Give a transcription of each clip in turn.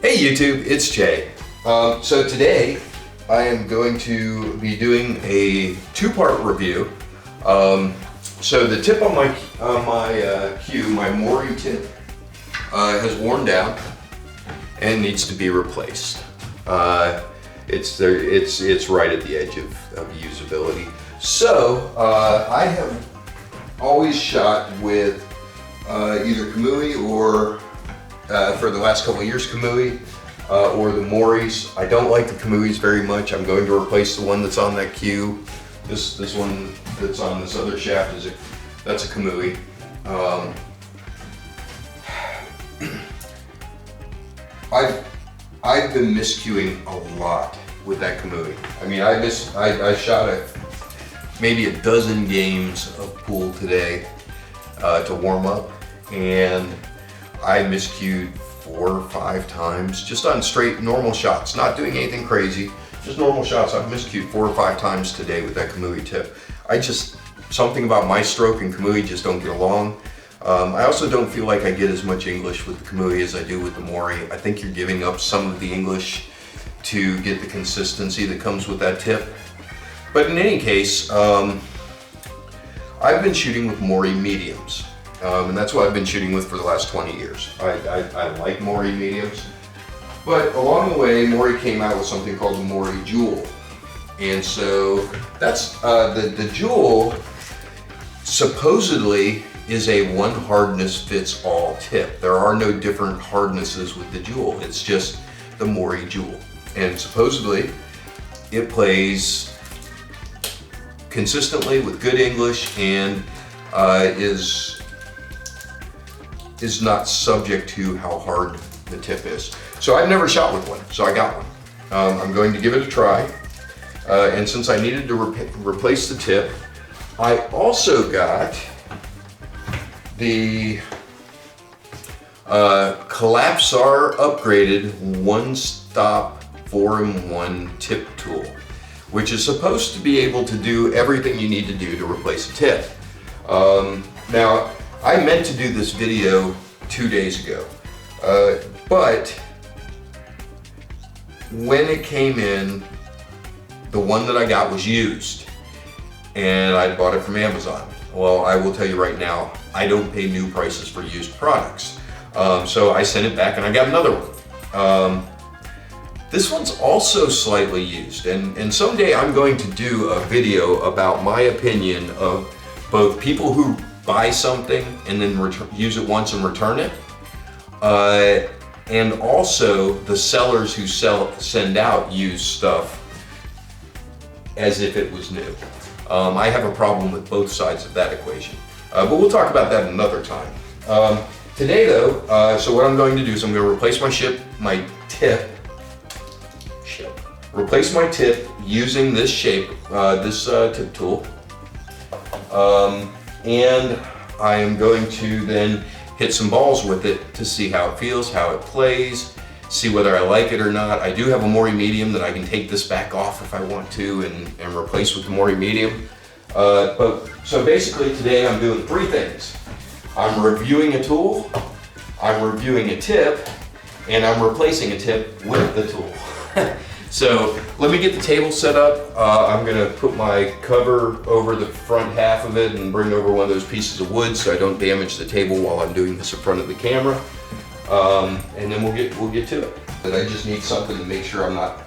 Hey YouTube, it's Jay. So today I am going to be doing a two-part review. So the tip on my cue, my Mori tip, has worn down and needs to be replaced. It's right at the edge of usability. So I have always shot with either Kamui or for the last couple of years Kamui or the Moris. I don't like the Kamuis very much. I'm going to replace the one that's on that cue. This one that's on this other shaft that's a Kamui. I've been miscuing a lot with that Kamui. I mean, I shot maybe a dozen games of pool today to warm up, and I miscued 4 or 5 times just on straight normal shots, not doing anything crazy, just normal shots. I've miscued 4 or 5 times today with that Kamui tip. Something about my stroke and Kamui just don't get along. I also don't feel like I get as much English with the Kamui as I do with the Mori. I think you're giving up some of the English to get the consistency that comes with that tip. But in any case, I've been shooting with Mori mediums. And that's what I've been shooting with for the last 20 years. I like Mori mediums. But along the way, Mori came out with something called the Mori Jewel. And so that's, the Jewel supposedly is a one hardness fits all tip. There are no different hardnesses with the Jewel. It's just the Mori Jewel. And supposedly it plays consistently with good English and is not subject to how hard the tip is. So I've never shot with one, so I got one. I'm going to give it a try. And since I needed to replace the tip, I also got the Collapsar upgraded one-stop 4-in-1 tip tool, which is supposed to be able to do everything you need to do to replace a tip. Now, I meant to do this video 2 days ago, but when it came in, the one that I got was used, and I bought it from Amazon. Well, I will tell you right now, I don't pay new prices for used products. So I sent it back and I got another one. This one's also slightly used, and someday I'm going to do a video about my opinion of both people who buy something and then use it once and return it, and also the sellers who send out used stuff as if it was new. I have a problem with both sides of that equation, but we'll talk about that another time. Today though, so what I'm going to do is I'm going to replace my tip using this shape, this tip tool, and I am going to then hit some balls with it to see how it feels, how it plays, see whether I like it or not. I do have a Mori medium that I can take this back off if I want to and replace with the Mori medium. So basically today I'm doing 3 things. I'm reviewing a tool, I'm reviewing a tip, and I'm replacing a tip with the tool. So let me get the table set up. I'm gonna put my cover over the front half of it and bring over one of those pieces of wood so I don't damage the table while I'm doing this in front of the camera. And then we'll get to it. But I just need something to make sure I'm not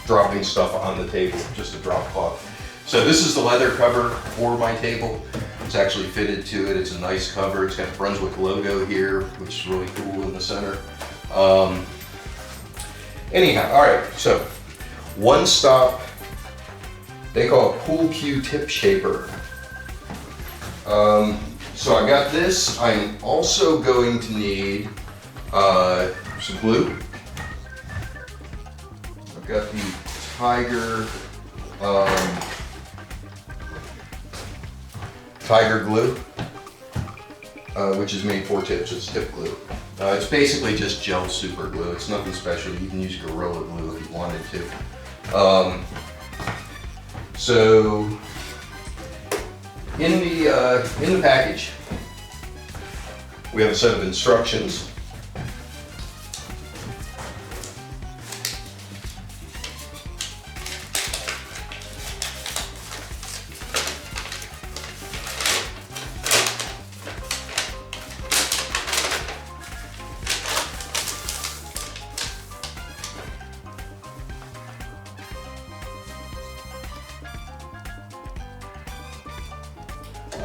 dropping stuff on the table, just a drop cloth. So this is the leather cover for my table. It's actually fitted to it. It's a nice cover. It's got the Brunswick logo here, which is really cool in the center. Anyhow, all right, so one stop, they call it pool cue tip shaper. So I got this. I'm also going to need some glue. I've got the Tiger glue, which is made for tips. It's tip glue. It's basically just gel super glue. It's nothing special. You can use Gorilla Glue if you wanted to. So in the package, we have a set of instructions.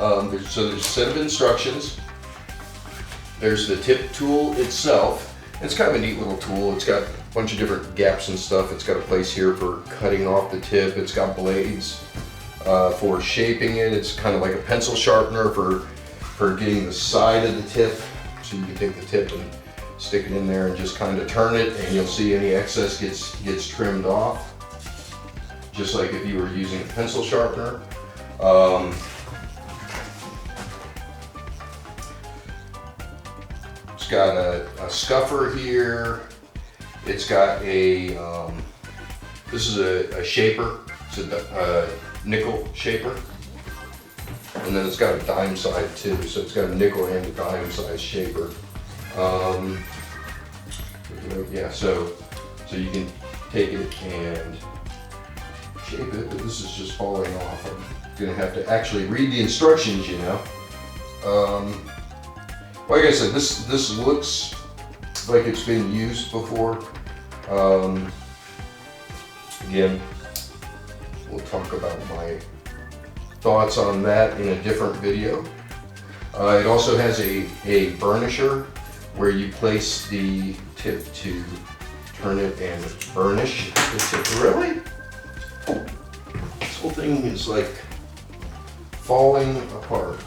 So there's a set of instructions. There's the tip tool itself. It's kind of a neat little tool. It's got a bunch of different gaps and stuff. It's got a place here for cutting off the tip. It's got blades for shaping it. It's kind of like a pencil sharpener for getting the side of the tip. So you can take the tip and stick it in there and just kind of turn it, and you'll see any excess gets trimmed off, just like if you were using a pencil sharpener. It's got a scuffer here. It's got a, this is a shaper. It's a nickel shaper. And then it's got a dime side too. So it's got a nickel and a dime size shaper. Yeah, so you can take it and shape it, but this is just falling off. I'm gonna have to actually read the instructions, you know. Like I said, this looks like it's been used before. Again, we'll talk about my thoughts on that in a different video. It also has a burnisher where you place the tip to turn it and burnish the tip. Really? This whole thing is like falling apart.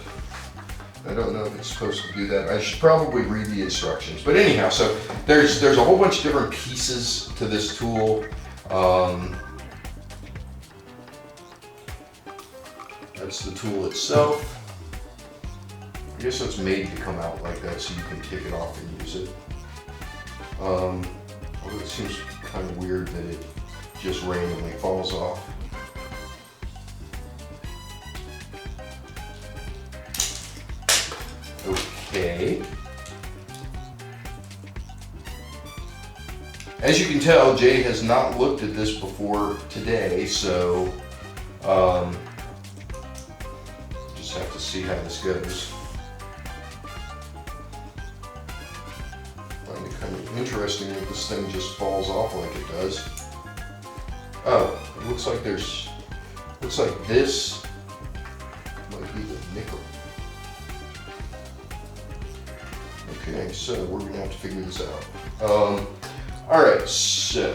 I don't know if it's supposed to do that. I should probably read the instructions. But anyhow, so there's a whole bunch of different pieces to this tool. That's the tool itself. I guess it's made to come out like that so you can take it off and use it. Although it seems kind of weird that it just randomly falls off. Okay. As you can tell, Jay has not looked at this before today, so just have to see how this goes. I find it kind of interesting that this thing just falls off like it does. Oh, it looks like this might be the nickel. Okay, so we're gonna have to figure this out. All right, so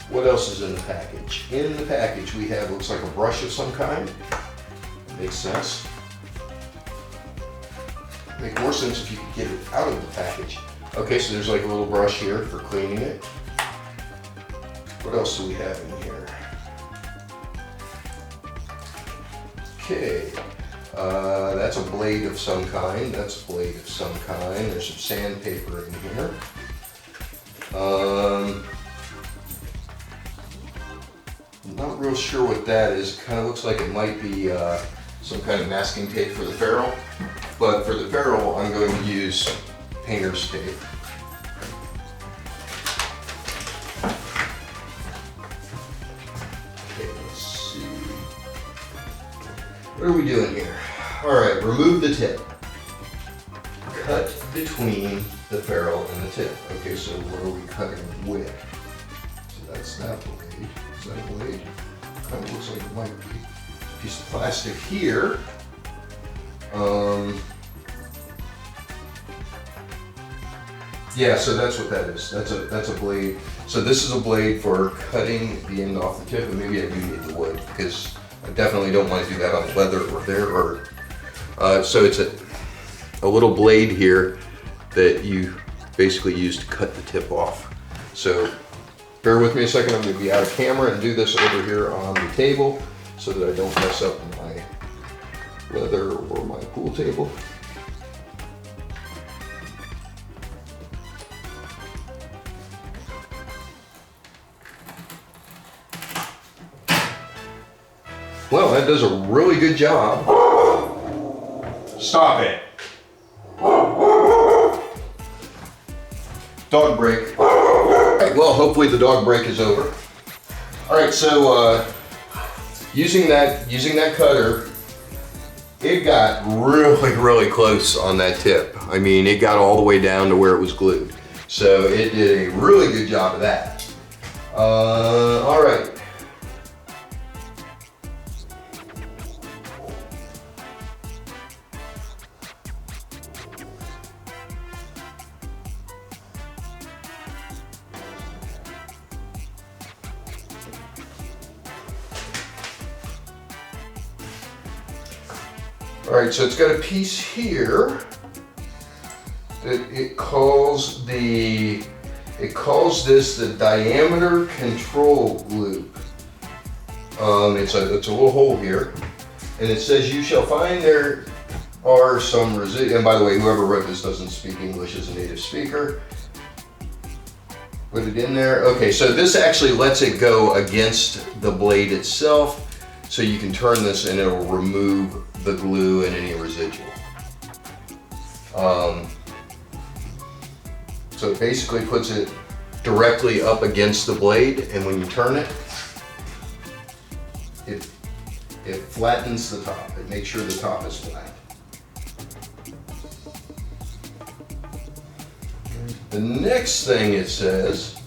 what else is in the package? In the package we have, looks like a brush of some kind. Makes sense. Make more sense if you could get it out of the package. Okay, so there's like a little brush here for cleaning it. What else do we have in here? Okay, that's a blade of some kind. That's a blade of some kind. There's some sandpaper in here. I'm not real sure what that is. It kind of looks like it might be some kind of masking tape for the ferrule. But for the ferrule, I'm going to use painter's tape. Okay, let's see. What are we doing here? All right, remove the tip. Cut between the ferrule and the tip. Okay, so what are we cutting with? So that's that blade. Is that a blade? Kind of looks like it might be. A piece of plastic here. Yeah, so that's what that is. That's a blade. So this is a blade for cutting the end off the tip, and maybe I do need the wood because I definitely don't want to do that on leather or there. Or so it's a little blade here that you basically use to cut the tip off. So bear with me a second. I'm going to be out of camera and do this over here on the table so that I don't mess up my leather or my pool table. Well, that does a really good job. Stop it. Dog break. All right, well, hopefully the dog break is over. All right, so using that cutter, it got really close on that tip. I mean, it got all the way down to where it was glued. So it did a really good job of that. All right. All right, so it's got a piece here that it calls this the diameter control loop. It's a little hole here, and it says you shall find there are some residual. And by the way, whoever wrote this doesn't speak English as a native speaker. Put it in there. Okay, so this actually lets it go against the blade itself, so you can turn this and it'll remove the glue and any residual. So it basically puts it directly up against the blade, and when you turn it, it flattens the top. It makes sure the top is flat. The next thing it says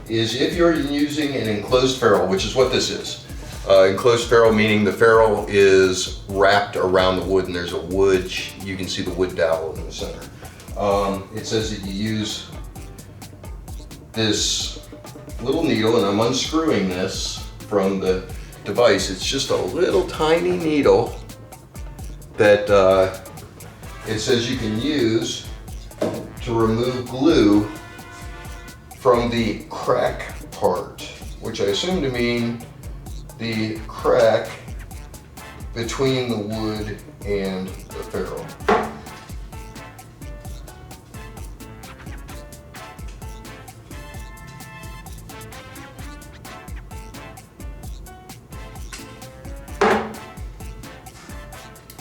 is if you're using an enclosed ferrule, which is what this is. Enclosed ferrule meaning the ferrule is wrapped around the wood and there's a wood, you can see the wood dowel in the center. It says that you use this little needle, and I'm unscrewing this from the device. It's just a little tiny needle that it says you can use to remove glue from the crack part, which I assume to mean the crack between the wood and the ferrule.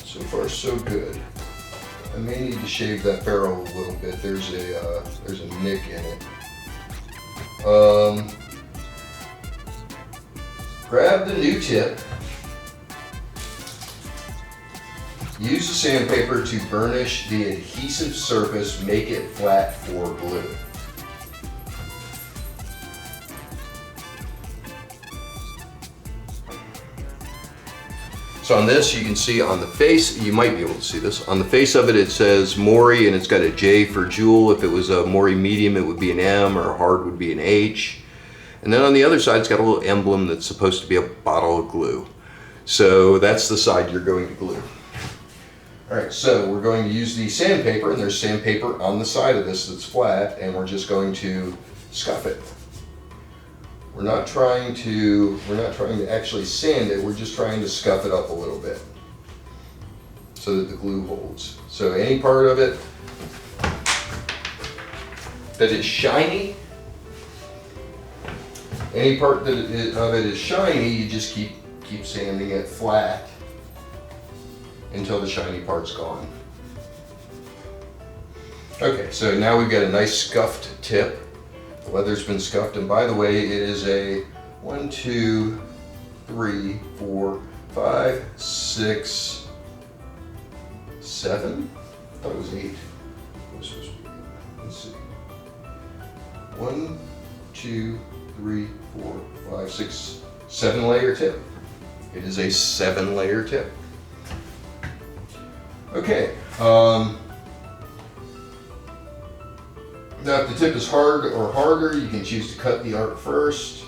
So far, so good. I may need to shave that ferrule a little bit. There's a nick in it. Grab the new tip. Use the sandpaper to burnish the adhesive surface. Make it flat for glue. So on this, you can see on the face, you might be able to see this, on the face of it, it says Mori, and it's got a J for jewel. If it was a Mori medium, it would be an M, or a hard would be an H. And then on the other side, it's got a little emblem that's supposed to be a bottle of glue. So that's the side you're going to glue. All right, so we're going to use the sandpaper, and there's sandpaper on the side of this that's flat, and we're just going to scuff it. We're not trying to actually sand it, we're just trying to scuff it up a little bit so that the glue holds. So any part of it that is shiny, any part that of it is shiny, you just keep sanding it flat until the shiny part's gone. Okay, so now we've got a nice scuffed tip. The leather's been scuffed, and by the way, it is a 1, 2, 3, 4, 5, 6, 7. I thought it was 8. It was supposed to be 8. Let's see. 1, 2, 3, 4, 5, 6, 7 layer tip. It is a 7 layer tip. Okay. Now if the tip is hard or harder, you can choose to cut the arc first.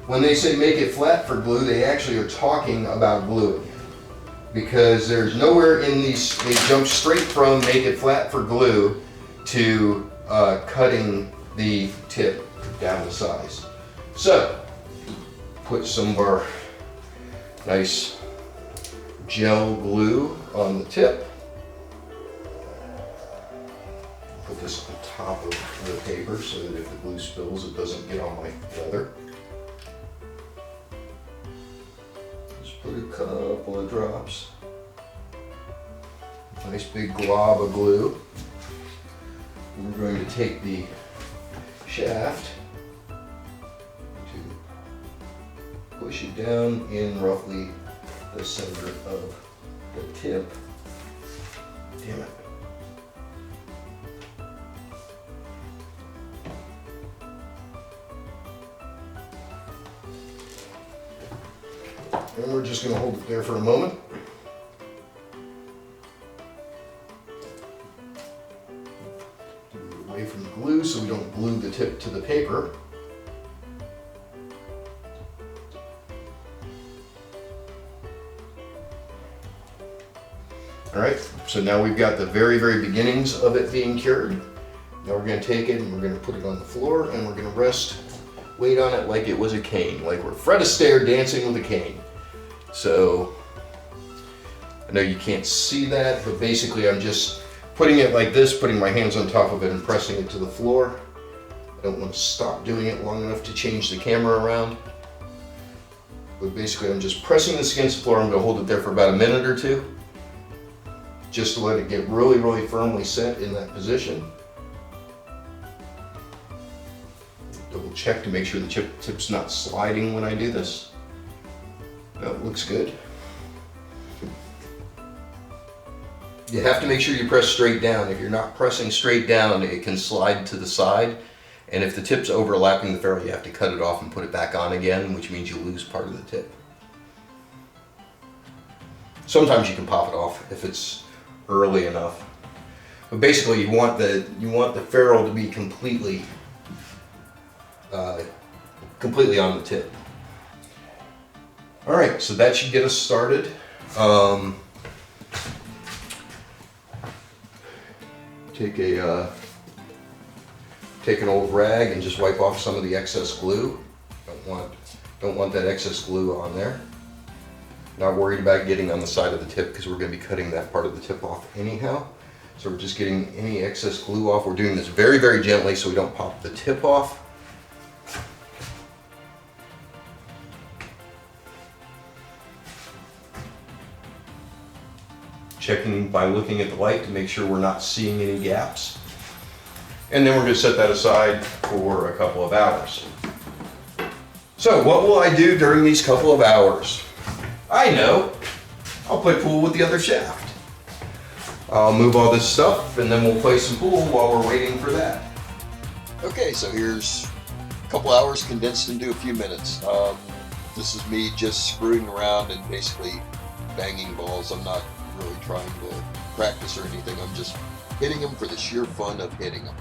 When they say make it flat for glue, they actually are talking about gluing. Because there's nowhere in these, they jump straight from make it flat for glue to cutting the tip down to size. So, put some of our nice gel glue on the tip. Put this on top of the paper so that if the glue spills, it doesn't get on my leather. Just put a couple of drops. Nice big glob of glue. And we're going to take the shaft to push it down in roughly the center of the tip. Damn it. And we're just going to hold it there for a moment. Move it away from the glue so we don't glue the tip to the paper. All right, so now we've got the very, very beginnings of it being cured. Now we're gonna take it and we're gonna put it on the floor and we're gonna rest weight on it like it was a cane, like we're Fred Astaire dancing with a cane. So, I know you can't see that, but basically I'm just putting it like this, putting my hands on top of it and pressing it to the floor. I don't want to stop doing it long enough to change the camera around. But basically I'm just pressing this against the floor. I'm going to hold it there for about a minute or two, just to let it get really, really firmly set in that position. Double check to make sure the tip's not sliding when I do this. No, it looks good. You have to make sure you press straight down. If you're not pressing straight down, it can slide to the side. And if the tip's overlapping the ferrule, you have to cut it off and put it back on again, which means you lose part of the tip. Sometimes you can pop it off if it's early enough. But basically you want the ferrule to be completely on the tip. All right, so that should get us started. Take an old rag and just wipe off some of the excess glue. Don't want that excess glue on there. Not worried about getting on the side of the tip because we're going to be cutting that part of the tip off anyhow. So we're just getting any excess glue off. We're doing this very, very gently so we don't pop the tip off. Checking by looking at the light to make sure we're not seeing any gaps. And then we're going to set that aside for a couple of hours. So what will I do during these couple of hours? I know, I'll play pool with the other shaft. I'll move all this stuff and then we'll play some pool while we're waiting for that. Okay, so here's a couple hours condensed into a few minutes. This is me just screwing around and basically banging balls. I'm not really trying to practice or anything. I'm just hitting them for the sheer fun of hitting them.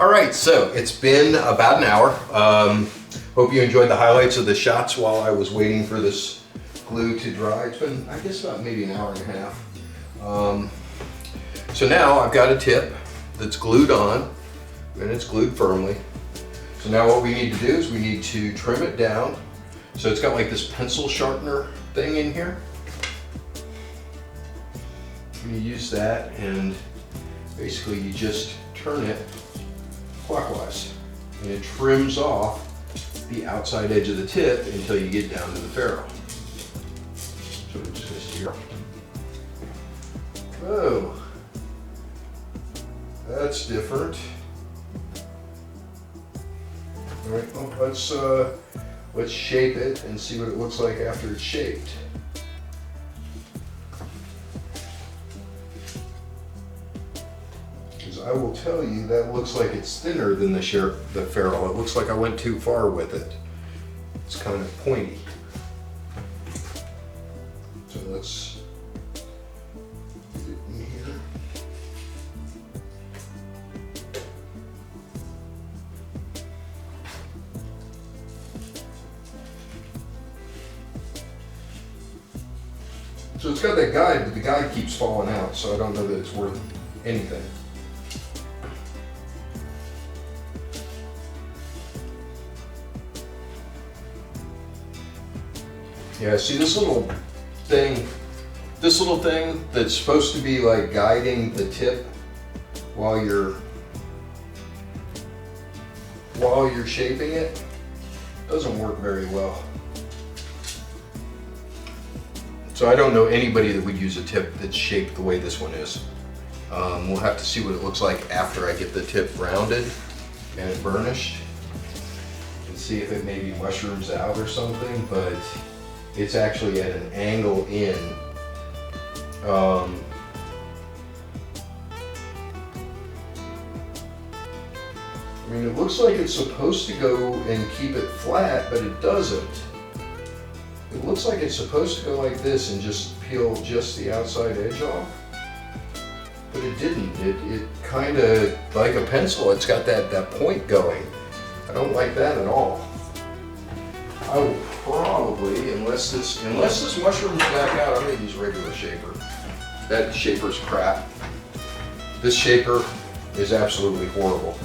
All right, so it's been about an hour. Hope you enjoyed the highlights of the shots while I was waiting for this glue to dry. It's been, I guess, about maybe an hour and a half. So now I've got a tip that's glued on, and it's glued firmly. So now what we need to do is we need to trim it down. So it's got like this pencil sharpener thing in here. You use that, and basically you just turn it clockwise, and it trims off the outside edge of the tip until you get down to the ferrule. So we're just going to steer. Oh, that's different. All right, well, let's shape it and see what it looks like after it's shaped. I will tell you that looks like it's thinner than the ferrule. It looks like I went too far with it. It's kind of pointy. So let's put it in here. So it's got that guide, but the guide keeps falling out, so I don't know that it's worth anything. Yeah, see this little thing that's supposed to be like guiding the tip while you're shaping it, doesn't work very well. So I don't know anybody that would use a tip that's shaped the way this one is. We'll have to see what it looks like after I get the tip rounded and burnished, and see if it maybe mushrooms out or something, but it's actually at an angle in. I mean, it looks like it's supposed to go and keep it flat, but it doesn't. It looks like it's supposed to go like this and just peel just the outside edge off, but it didn't. It kind of, like a pencil, it's got that point going. I don't like that at all. I will probably, unless this mushrooms back out, I'm gonna use regular shaper. That shaper's crap. This shaper is absolutely horrible.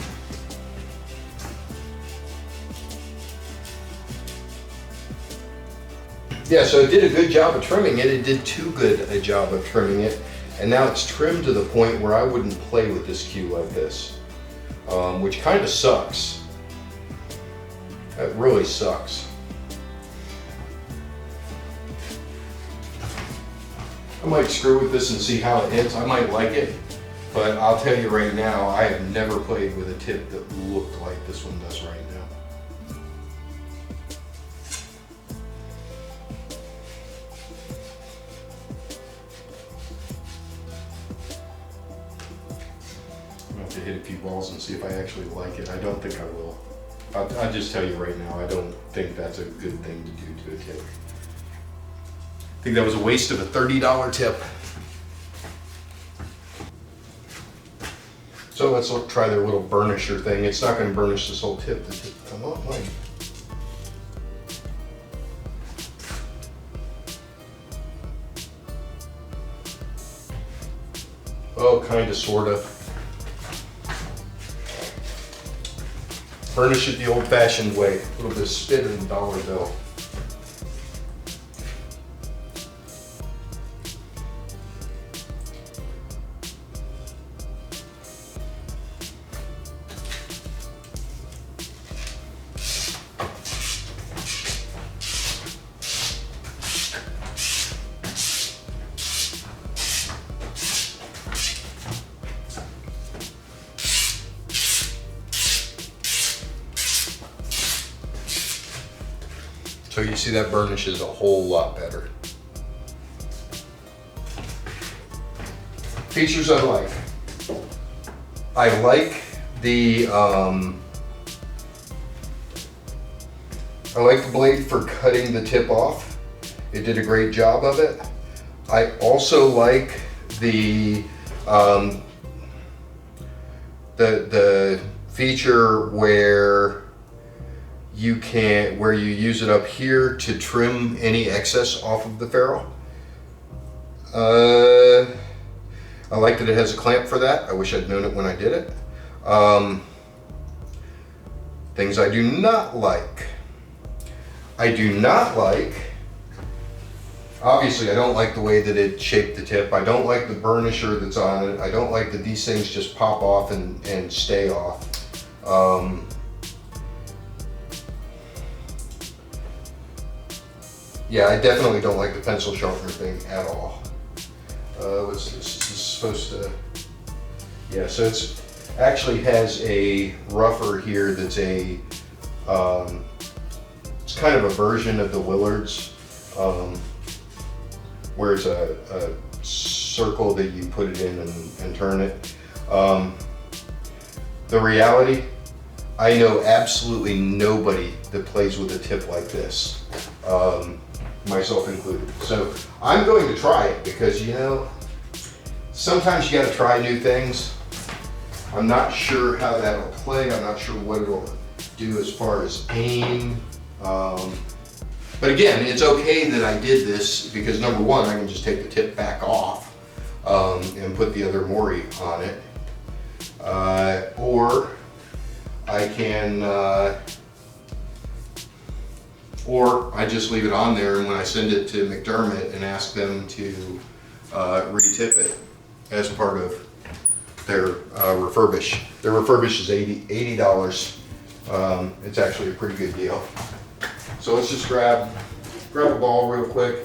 Yeah, so it did a good job of trimming it. It did too good a job of trimming it. And now it's trimmed to the point where I wouldn't play with this cue like this, which kind of sucks. That really sucks. I might screw with this and see how it hits. I might like it, but I'll tell you right now, I have never played with a tip that looked like this one does right now. I'm going to have to hit a few balls and see if I actually like it. I don't think I will. I'll just tell you right now, I don't think that's a good thing to do to a tip. I think that was a waste of a $30 tip. So let's try their little burnisher thing. It's not going to burnish this whole tip. The tip come up, like. Oh, kind of, sort of. Burnish it the old-fashioned way. A little bit of spit in the dollar bill. So you see that burnishes a whole lot better. Features I like. I like the blade for cutting the tip off. It did a great job of it. I also like the feature where you use it up here to trim any excess off of the ferrule. I like that it has a clamp for that. I wish I'd known it when I did it. Things I do not like. Obviously I don't like the way that it shaped the tip. I don't like the burnisher that's on it. I don't like that these things just pop off and stay off. Yeah, I definitely don't like the pencil sharpener thing at all. What's this? This is supposed to, yeah, so it's actually has a rougher here that's a, it's kind of a version of the Willards, where it's a circle that you put it in and turn it. The reality, I know absolutely nobody that plays with a tip like this, myself included. So I'm going to try it because, you know, sometimes you got to try new things. I'm not sure how that'll play. I'm not sure what it'll do as far as aim. But again, it's okay that I did this because number one, I can just take the tip back off and put the other Mori on it. Or I can, or I just leave it on there, and when I send it to McDermott and ask them to re-tip it as part of their refurbish. Their refurbish is $80. It's actually a pretty good deal. So let's just grab a ball real quick.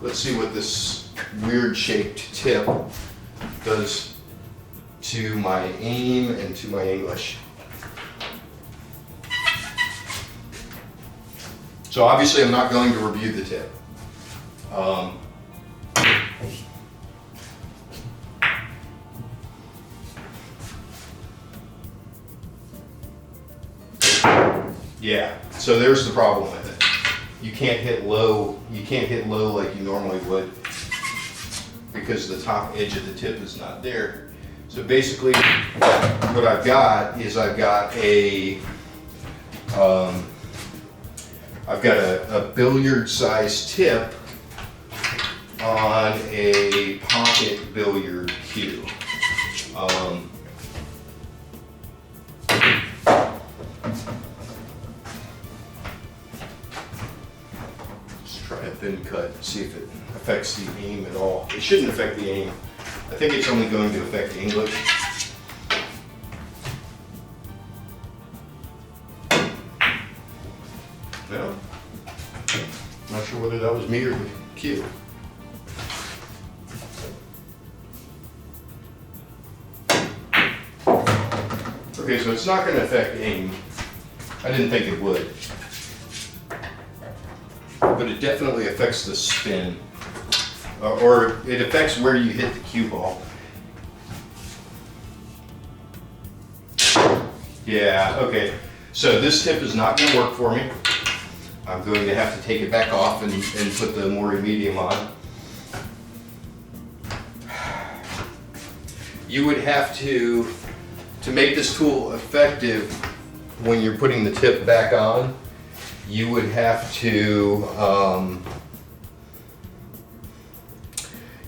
Let's see what this weird shaped tip does to my aim and to my English. So obviously I'm not going to review the tip. Yeah, so there's the problem with it. You can't hit low like you normally would because the top edge of the tip is not there. So basically what I've got is I've got a billiard size tip on a pocket billiard cue. Just try a thin cut, see if it affects the aim at all. It shouldn't affect the aim. I think it's only going to affect English. No. Not sure whether that was me or the cue. Okay, so it's not going to affect aim. I didn't think it would. But it definitely affects the spin. Or it affects where you hit the cue ball. Yeah, okay. So this tip is not going to work for me. I'm going to have to take it back off and put the Mori medium on. You would have to make this tool effective when you're putting the tip back on, you would have to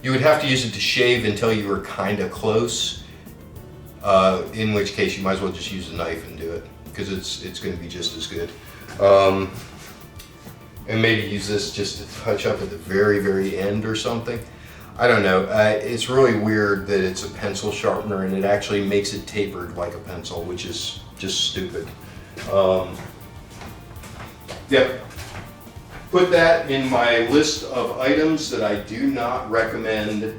use it to shave until you were kind of close, in which case you might as well just use a knife and do it because it's going to be just as good. And maybe use this just to touch up at the very, very end or something. I don't know. It's really weird that it's a pencil sharpener and it actually makes it tapered like a pencil, which is just stupid. Yep. Put that in my list of items that I do not recommend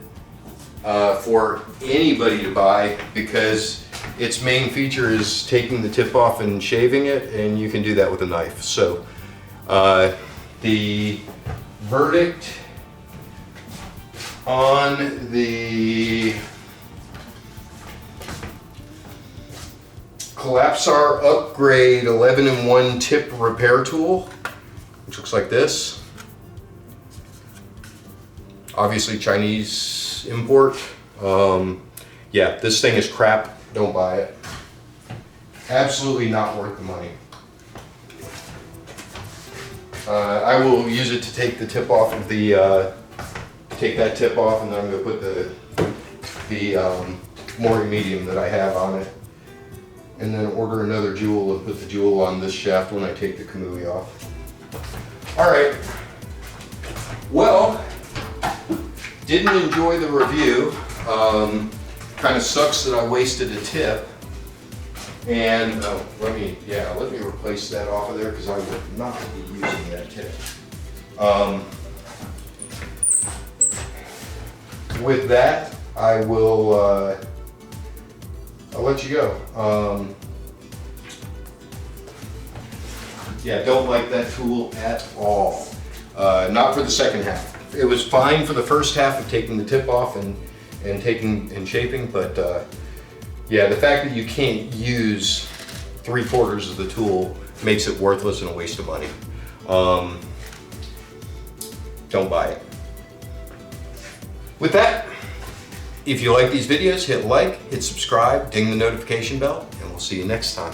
for anybody to buy because its main feature is taking the tip off and shaving it, and you can do that with a knife. So the verdict on the Collapsar Upgrade 11-in-1 tip repair tool, which looks like this. Obviously Chinese import. Yeah, this thing is crap. Don't buy it. Absolutely not worth the money. I will use it to take the tip off of the, take that tip off, and then I'm going to put the mooring medium that I have on it. And then order another jewel and put the jewel on this shaft when I take the kamui off. Alright. Well, didn't enjoy the review. Kind of sucks that I wasted a tip. And let me replace that off of there because I would not be using that tip. With that, I will I'll let you go. Yeah, don't like that tool at all. Not for the second half. It was fine for the first half of taking the tip off and shaping, but yeah, the fact that you can't use 3/4 of the tool makes it worthless and a waste of money. Don't buy it. With that, if you like these videos, hit like, hit subscribe, ding the notification bell, and we'll see you next time.